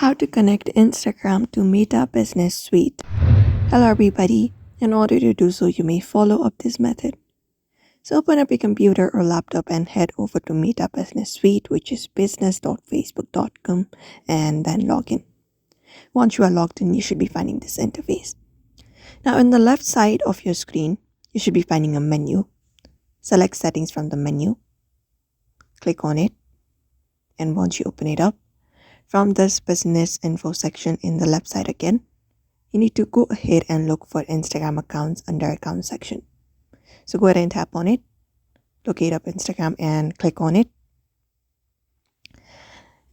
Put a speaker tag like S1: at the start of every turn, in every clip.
S1: How to connect Instagram to Meta Business Suite. Hello everybody. In order to do so, you may follow up this method. So open up your computer or laptop and head over to Meta Business Suite, which is business.facebook.com, and then log in. Once you are logged in, you should be finding this interface. Now in the left side of your screen, you should be finding a menu. Select settings from the menu. Click on it. And once you open it up, from this business info section in the left side again, you need to go ahead and look for Instagram accounts under account section. So go ahead and tap on it, locate up Instagram and click on it.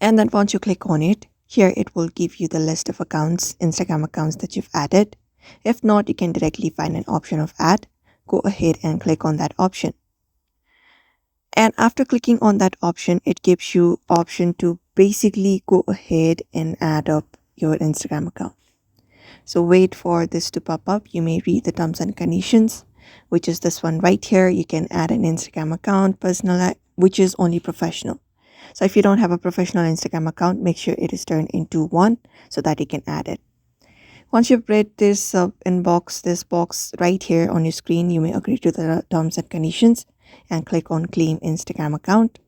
S1: And then once you click on it, here it will give you the list of accounts, Instagram accounts that you've added. If not, you can directly find an option of add. Go ahead and click on that option. And after clicking on that option, it gives you option to basically go ahead and add up your Instagram account. So wait for this to pop up. You may read the terms and conditions, which is this one right here. You can add an Instagram account, personal, which is only professional. So if you don't have a professional Instagram account, make sure it is turned into one so that you can add it. Once you've read this this box right here on your screen, you may agree to the terms and conditions and click on claim Instagram account.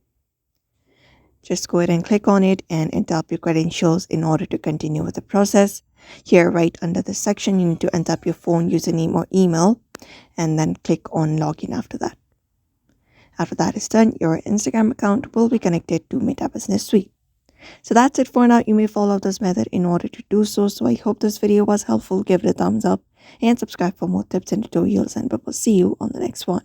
S1: Just go ahead and click on it and enter up your credentials in order to continue with the process. Here right under this section, you need to enter up your phone username or email and then click on login after that. After that is done, your Instagram account will be connected to Meta Business Suite. So that's it for now. You may follow this method in order to do so. So I hope this video was helpful. Give it a thumbs up and subscribe for more tips and tutorials, and we will see you on the next one.